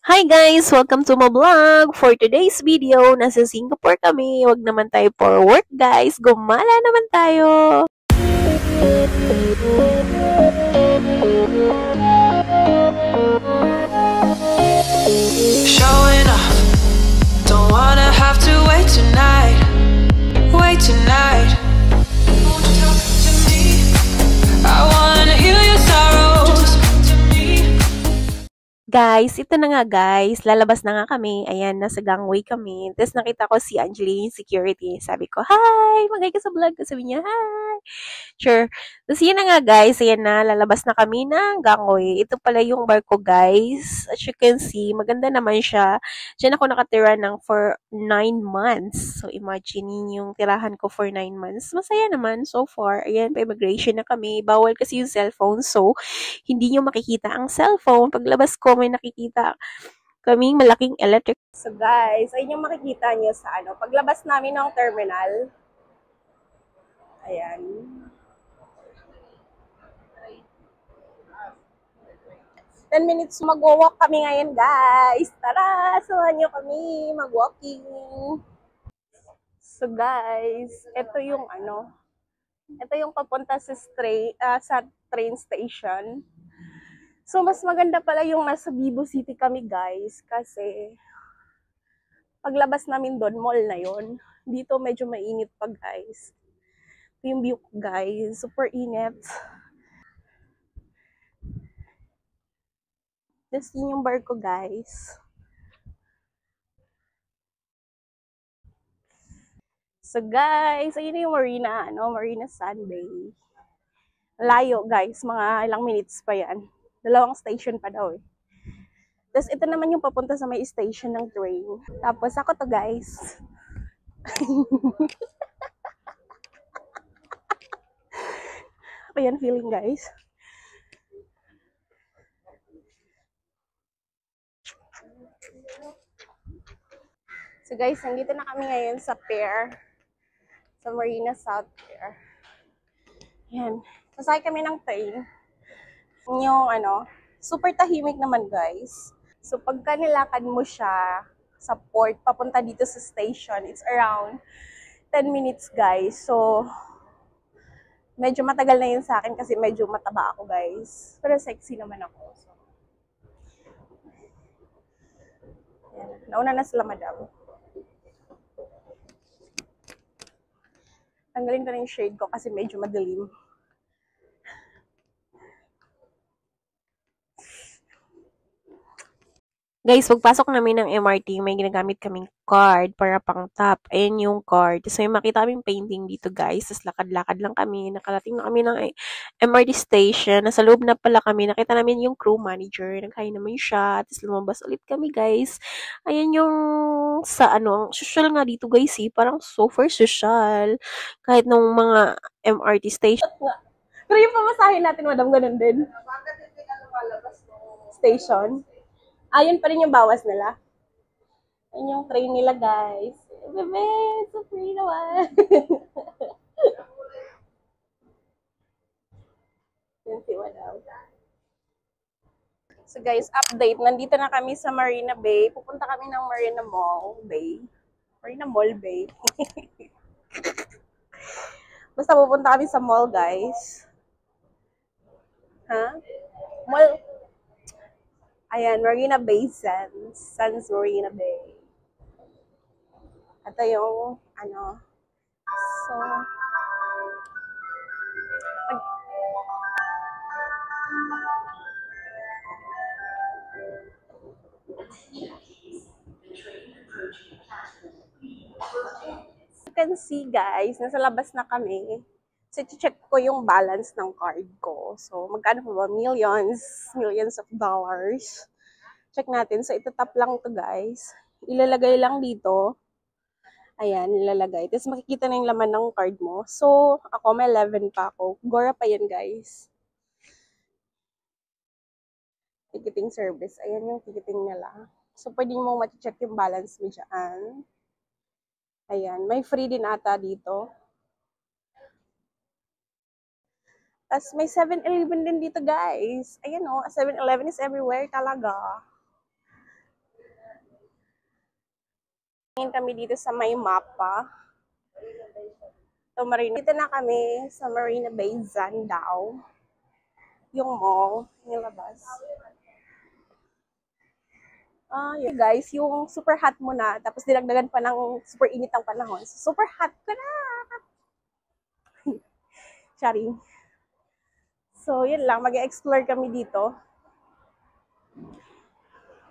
Hi guys! Welcome to my vlog! For today's video, nasa Singapore kami. Huwag naman tayo for work guys. Gumala naman tayo! Showing off, don't wanna have to wait tonight. Wait tonight. Won't you talk to me? I wanna heal your sorrows. Guys, ito na nga guys. Lalabas na nga kami. Ayan, nasa gangway kami. Tapos nakita ko si Angeline security. Sabi ko, hi! Magay ka sa vlog ko. Sabi niya, hi! Sure. Tapos yun na nga guys. Ayan na, lalabas na kami ng gangway. Ito pala yung barko guys. As you can see, maganda naman siya. Diyan ako nakatira ng for 9 months. So imagine yung tirahan ko for 9 months. Masaya naman so far. Ayan, pa-immigration na kami. Bawal kasi yung cellphone. So, hindi nyo makikita ang cellphone. Paglabas ko, may nakikita kaming malaking electric. So guys, ayun yung makikita nyo sa paglabas namin ng terminal. Ayan. Ten minutes mag-walk kami ngayon guys. Tara, samahan nyo kami mag-walking. So guys, ito yung ito yung papunta sa train station. So, mas maganda pala yung nasa Vivo City kami, guys. Kasi, paglabas namin doon, mall na yon. Dito, medyo mainit pa, guys. Ito yung view ko, guys. Super init. Tapos, yun yung bar ko, guys. So, guys, ayun yung Marina, Marina Sunday. Layo, guys. Mga ilang minutes pa yan. 2 station pa daw, eh. Tapos, ito naman yung papunta sa may station ng train. Tapos, ako to, guys. Ayan, feeling, guys. So, guys, nandito na kami ngayon sa pier. Sa Marina South Pier. Ayan. Sasakay kami ng train. Yung super tahimik naman, guys. So, pagka nilakad mo siya sa port, papunta dito sa station, it's around 10 minutes, guys. So, medyo matagal na yun sa akin kasi medyo mataba ako, guys. Pero sexy naman ako. So, ayan. Nauna na sila, madam. Tanggalin ko na yung shade ko kasi medyo madilim. Guys, pagpasok namin ng MRT, may ginagamit kaming card para pang tap. Ayan yung card. So, yung makita kaming painting dito, guys. Tapos, lakad-lakad lang kami. Nakarating na kami ng MRT station. Nasa loob na pala kami. Nakita namin yung crew manager. Nagkain naman siya. Tapos, lumabas ulit kami, guys. Ayan yung ang social nga dito, guys, eh. Parang super social. Kahit nung mga MRT station. Pero yung pamasahin natin, madam, ganun din. Station. Ayun pa rin yung bawas nila. Ayun yung train nila, guys. Bebe, so free naman. Yan si Madam. So guys, update. Nandito na kami sa Marina Bay. Pupunta kami ng Marina Mall Bay. Marina Mall Bay. Basta pupunta kami sa mall, guys. Ha? Mall. Ayan, Marina Bay Sands. Sands Marina Bay. Ito yung, so, you can see, guys, nasa labas na kami. So, check ko yung balance ng card ko. So, magkano pa ba? Millions of dollars. Check natin. So, itatap lang to, guys. Ilalagay lang dito. Ayan, ilalagay. Tapos, makikita na yung laman ng card mo. So, ako, may 11 pa ako. Gora pa yan, guys. Ticketing service. Ayan yung ticketing nila. So, pwede mo ma-check yung balance mo dyan. Ayan. May free din ata dito. Tapos may 7-Eleven din dito, guys. Ayan o, 7-Eleven is everywhere talaga. Ngayon kami dito sa may mapa. So, dito na kami sa Marina Bay, Zandao. Yung mall, yung labas. Yun guys, yung super hot mo na, tapos dinagdagan pa ng super init ang panahon. So, super hot ko na! Charing. So, yun lang. Mag-explore kami dito.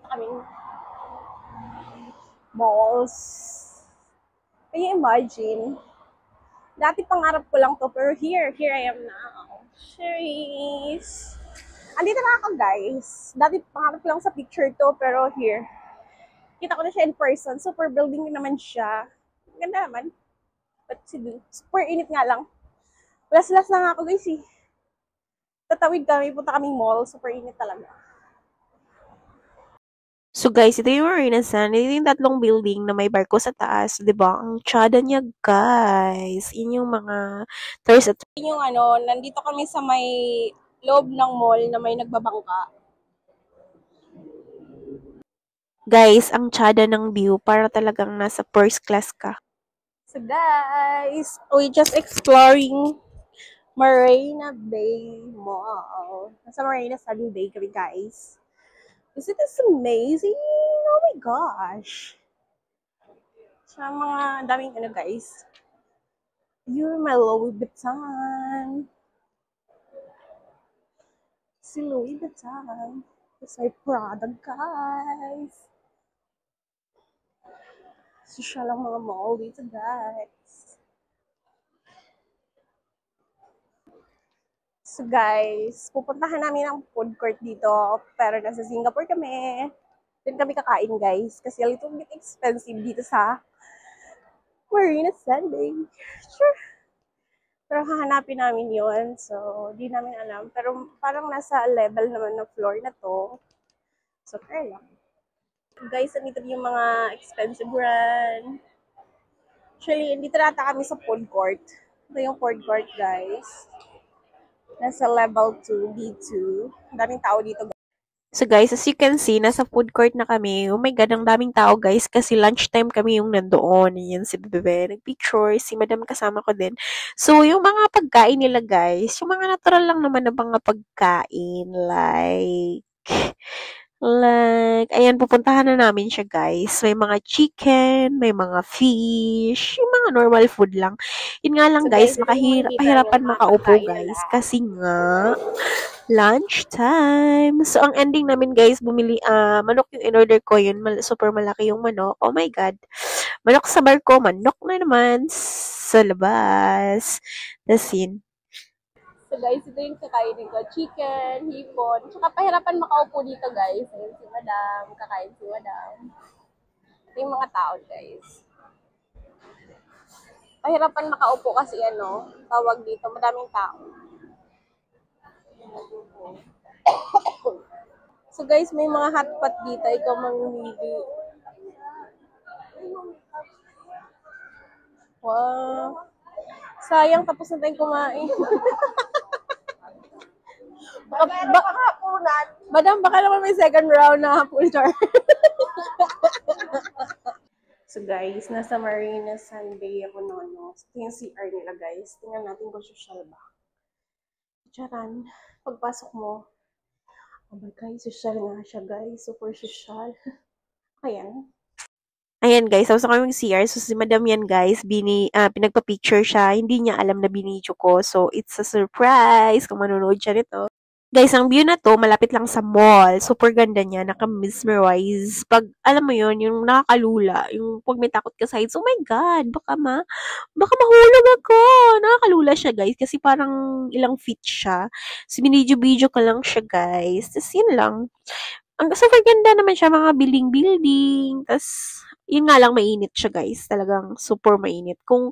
Kaming malls. Can you imagine? Dati pangarap ko lang to, pero here I am now. Cherise! Andito na ako, guys. Dati pangarap ko lang sa picture to, pero here. Kita ko na siya in person. Super building naman siya. Ganda naman. But sige, super init nga lang. Plus na nga ako, guys, eh. Tatawid kami, punta kaming mall. Super init talaga. So guys, ito yung Marina Sand. Ito yung tatlong building na may barko sa taas. 'Di ba? Ang tsada niya, guys. Yun yung mga tourist attraction. Yung nandito kami sa may loob ng mall na may nagbabangka. Guys, ang tsada ng view para talagang nasa first class ka. So guys, we just exploring Marina Bay Mall. Nasa Marina Sand Bay kami, guys. Isn't this amazing? Oh my gosh. Sa mga daming guys. You're my Louis Vuitton. Si Louis Vuitton. It's my product, guys. Social ang mga mall dito, guys. So, guys, pupuntahan namin ang food court dito. Pero nasa Singapore kami. Doon kami kakain, guys. Kasi a little bit expensive dito sa Marina Sand Bay. Sure. Pero hahanapin namin yun. So, di namin alam. Pero parang nasa level naman ng floor na to. So, kaya lang. Guys, andito yung mga expensive brand. Actually, dito nata kami sa food court. Ito yung food court, guys. Nasa level 2, B2. Daming tao dito, guys. So guys, as you can see, nasa food court na kami. Oh my God, ang daming tao, guys. Kasi lunchtime kami yung nandoon. Yan si Bebe. Nagpicture. Si Madam kasama ko din. So, yung mga pagkain nila, guys. Yung mga natural lang naman na mga pagkain. Ayan, pupuntahan na namin siya, guys. May mga chicken, may mga fish, yung mga normal food lang. Yun nga lang, so, guys, pahirapan makaupo, guys. Kasi nga, lunchtime. So, ang ending namin, guys, bumili, manok yung in-order ko. Yun, super malaki yung manok. Oh my God. Manok sa barko, manok na naman sa labas. Tapos yun. So guys, ito yung kakainin ko. Chicken, hipon. Tsaka pahirapan makaupo dito, guys. Ayun si Madam. Kakain si Madam. Ito yung mga tao, guys. Pahirapan makaupo kasi tawag dito. Madaming tao. So guys, may mga hotpot dito. Ikaw mamimili. Wow. Sayang, tapos na tayong kumain. Madam, baka naman may second round na hapulchar. So guys, nasa Marina Sand Bay ako noon. Ito yung CR nila, guys. Tingnan natin kung social ba. Charan, pagpasok mo. Oh guys, social nga siya, guys. Super social. Ayan. Ayan guys, tapos ako yung CR. So si Madam yan guys, pinagpa-picture siya. Hindi niya alam na binidyo ko. So it's a surprise kung manonood siya nito. Guys, ang view na to, malapit lang sa mall. Super ganda niya, naka-mesmerize. Pag, alam mo yun, yung nakakalula, yung pag may takot ka sa heights, oh my God, baka mahulog ako. Nakakalula siya, guys, kasi parang ilang feet siya. So, binidyo-video ka lang siya, guys. Tapos, yun lang. Ang super ganda naman siya, mga building. Tapos, yun nga lang, mainit siya, guys. Talagang super mainit. Kung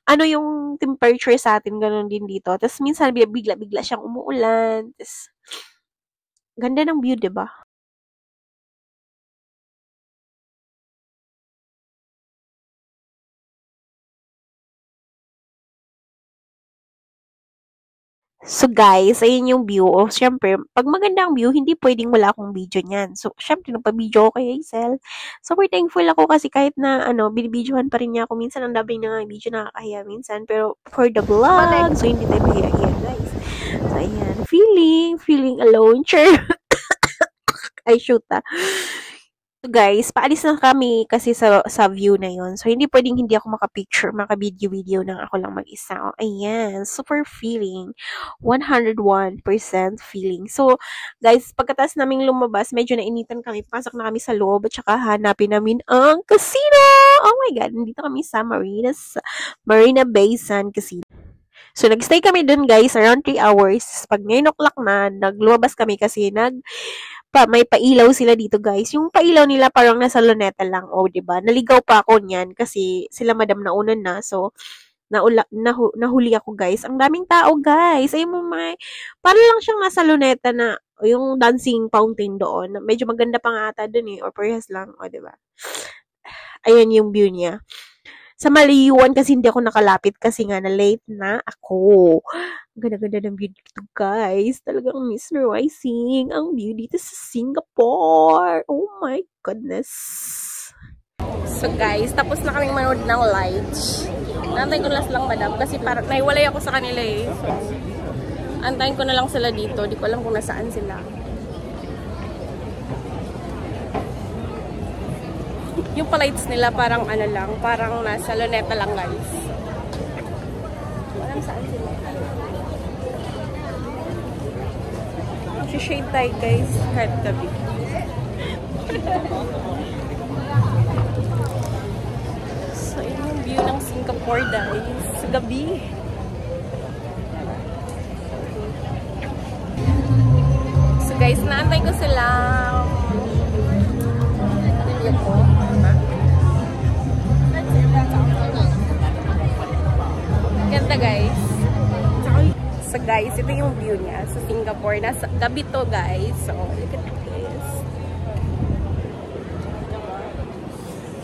ano yung temperature sa atin, ganun din dito. Tapos, minsan, bigla-bigla siyang umuulan. Tapos, ganda ng view, diba? So guys, ayun yung view. O, syempre, pag maganda ang view, hindi pwedeng wala akong video niyan. So, syempre, nagpa-video ako kay Hazel. Super thankful ako kasi kahit na, binibidyohan pa rin niya ako. Minsan, ang dami na video nakakahiya minsan. Pero, for the vlog, so hindi tayo mahiya-hiya, guys. So, ayan. Feeling alone. Sure. Ay, shoot So guys, paalis na kami kasi sa view na yon. So, hindi pwedeng hindi ako maka-video nang ako lang mag-isa. Oh, ayan, super feeling. 101% feeling. So, guys, pagkatapos naming lumabas, medyo nainitan kami. Pasok na kami sa loob at saka hanapin namin ang casino! Oh my God, nandito kami sa Marina Bay Sands Casino. So, nagstay kami dun, guys, around 3 hours. Pag 9 o'clock na, naglumabas kami kasi may pailaw sila dito, guys. Yung pailaw nila parang nasa luneta lang. O, diba? Naligaw pa ako niyan kasi sila madam nauna na. So, nahuli ako, guys. Ang daming tao, guys. Ayun mo, parang lang siyang nasa luneta na yung dancing fountain doon. Medyo maganda pa nga ata dun eh. Or perhaps lang. O, diba? Ayan yung view niya. Sa malayuan kasi hindi ako nakalapit kasi nga na-late na ako. Ganda-ganda ng view dito, guys. Talagang mesmerizing ang view dito sa Singapore. Oh my goodness. So guys, tapos na kaming manood ng lights. Nantayin ko lang silang madam kasi parang naiwalay ako sa kanila eh. So, antayin ko na lang sila dito. Di ko alam kung nasaan sila. Yung lights nila parang parang nasa luneta lang, guys. Walang saan sila. Shade tayo, guys. Kahit gabi. So, yun yung view ng Singapore, guys. Sa gabi. So, guys, naantay ko sila. Ganda, guys. So guys, ito yung view niya sa Singapore. Nasa gabi to, guys. So, look at this.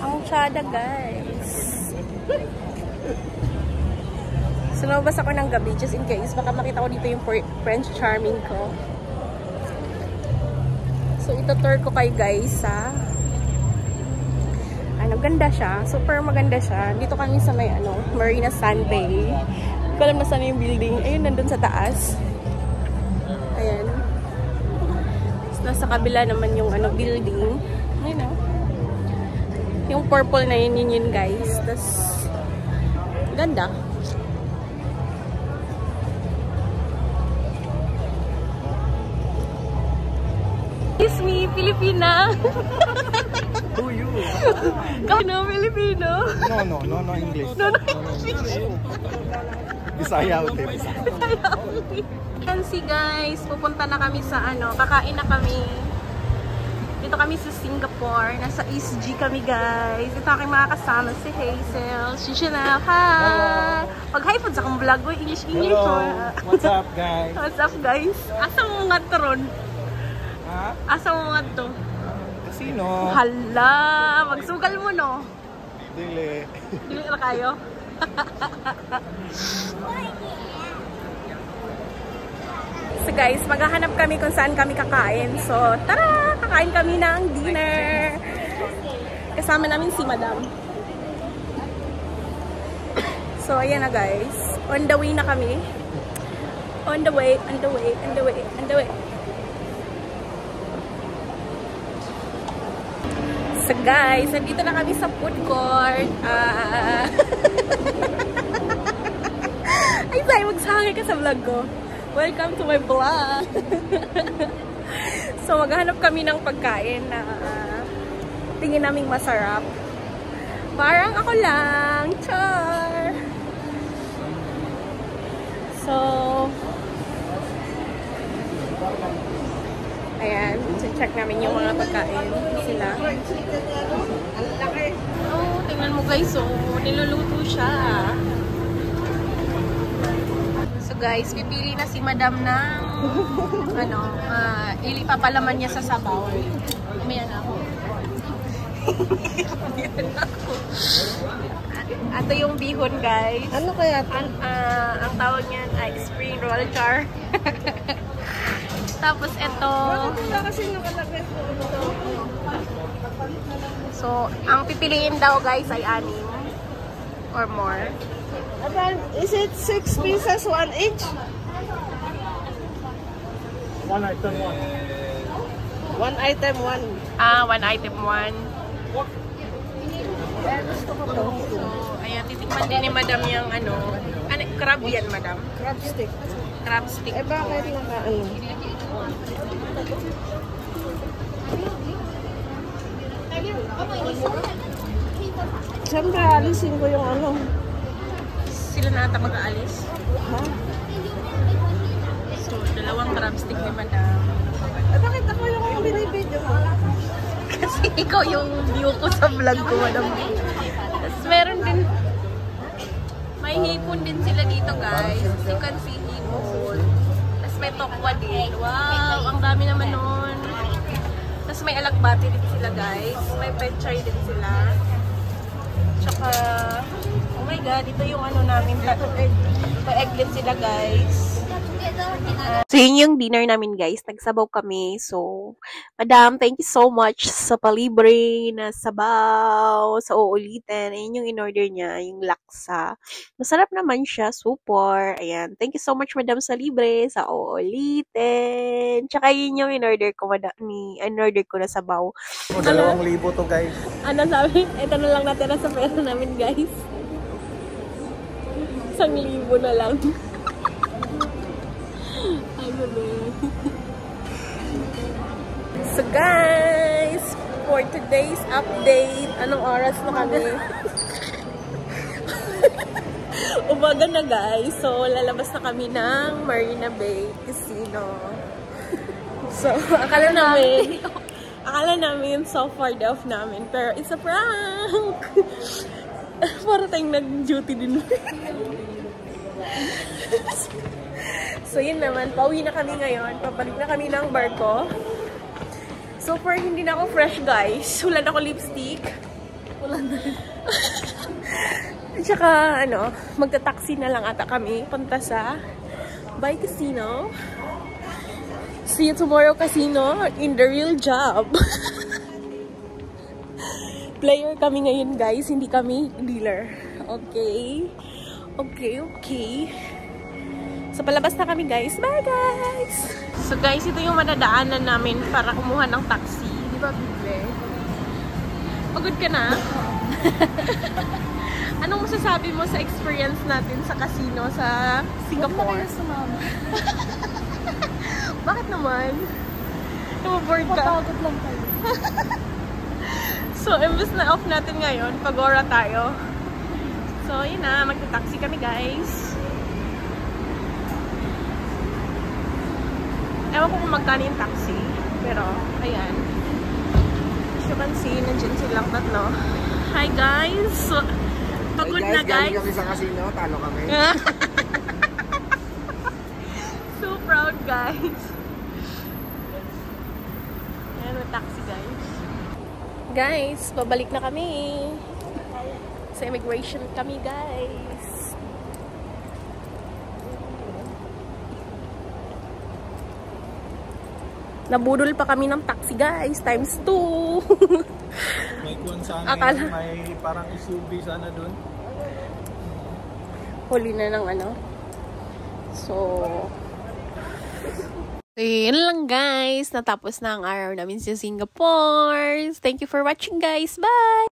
Ang tsada, guys. So, lumabas ako ng gabi just in case. Baka makita ko dito yung French charming ko. So, ito-tour ko kayo, guys, sa ganda siya. Super maganda siya. Dito kami sa may, Marina Sand Bay. Hindi ko alam na saan yung building. Ayun, nandun sa taas. Ayan. So, nasa kabila naman yung, building. Ayun, yung purple na yun, guys. Tapos, ganda. Excuse me, Filipina. Who you? No, Filipino. No, English. No, English. Bisaya ulit. Yan si guys, pupunta na kami sa kakain na kami. Dito kami sa Singapore. Nasa East G kami, guys. Ito aking mga kasama, si Hazel, si Chanel. Hi! Pag-hi po sa akong vlog, English. Hello! What's up, guys? What's up, guys? Asa mo nga to ron? Ha? Asa mo nga to? Casino. Hala! Magsugal mo, no? Dili. Dili na kayo? So guys, maghahanap kami kung saan kami kakain. So, tara! Kakain kami ng dinner. Kasama namin si Madam. So, ayan na, guys. On the way na kami. On the way. So guys, nandito na kami sa food court. Ay, Zay, magsangay ka sa vlog ko. Welcome to my vlog. So, maghanap kami ng pagkain na tingin naming masarap. Parang ako lang. Char! So, ayan. Check namin yung mga pagkain sila. Oh, tingnan mo guys. So, niluluto siya. So guys, pipili na si Madam ng ilipapalaman niya sa sabaw. Umiyan ako. Umiyan ako. Ito yung bihon, guys. Ano kaya ito? Ang tawag niyan ay spring roll char. Tapos ito. Wala kasi nakalagay ko ito. So, ang pipiliin daw, guys, ay 6 or more. Is it 6 pieces, 1 each? One item, one. 1 item, 1. 1 item, 1. Gusto ko to. So, ayan, titikman din ni Madam yung crab yan, Madam. Crab stick. Crab stick. Eh bakit naka-ano? Siyempre, alisin ko yung ano. Sila na ata mag-aalis. Ha? So, 2 crab stick ni Madam. Bakit ako yung binibidyo mo? Kasi ikaw yung view ko sa vlog ko, Madam. Tapos meron din, may hipon din sila dito, guys. You can see hipon. Tapos may tokwa din. Wow, ang dami naman nun. Tapos may alagbati din sila, guys. May pechay din sila. Tsaka, oh my god, ito yung namin. May egglet sila, guys. So, yun yung dinner namin, guys. Nagsabaw kami. So, Madam, thank you so much sa palibre na sabaw, sa uulitin. Ayun yung in-order niya, yung laksa. Masarap naman siya, super. Ayan. Thank you so much, Madam, sa libre, sa uulitin. Tsaka yun yung in-order ko, in-order ko na sabaw. 2,000 to, guys. Ano sabi? Ito na lang natira sa pera namin, guys. 1,000 na lang. So guys, for today's update, anong oras na kami? Umaga na, guys. So lalabas na kami ng Marina Bay Casino. So akala namin so far the off namin, pero it's a prank. Para tayong nag-duty din. So, yun naman. Pauwi na kami ngayon. Pabalik na kami ng barko. So, far, hindi na ako fresh, guys. Wala na ako lipstick. Wala na. Tsaka, magta-taxi na lang ata kami. Punta sa Bay Casino. See you tomorrow, Casino. In the real job. Player kami ngayon, guys. Hindi kami dealer. Okay? Okay. So, palabas na kami, guys. Bye, guys! So, guys, ito yung madadaanan namin para kumuha ng taxi. Di ba, Bible? Pagod ka na? Anong masasabi mo sa experience natin sa casino sa Singapore? Bakit naman? Nababoard ka? Papagod lang tayo. So, imbes na off natin ngayon, pag-ora tayo. So, yun na. Magta-taxi kami, guys. Ewan ko kung magkano yung taxi. Pero, ayan. As you can see, nandiyan silang tatlo. Hi, guys! So, pagod na, guys. Galing kami sa casino, talo kami. So proud, guys. Ayan, may taxi, guys. Guys, pabalik na kami. Sa immigration kami, guys. Nabudol pa kami ng taxi, guys. Times 2. May kuwan sa Akala. may parang SUV sana dun. Huli na ng So, yun lang, guys. Natapos na ang araw namin sa Singapore. Thank you for watching, guys. Bye!